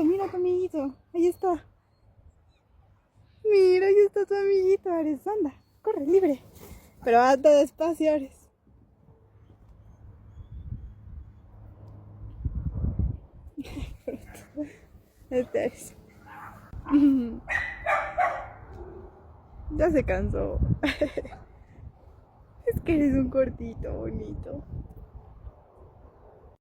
mira a tu amiguito. Ahí está. Mira, ahí está tu amiguito, Ares. Anda, corre, libre. Pero anda despacio, Ares. Este Ares. Ya se cansó. Es que eres un cortito bonito.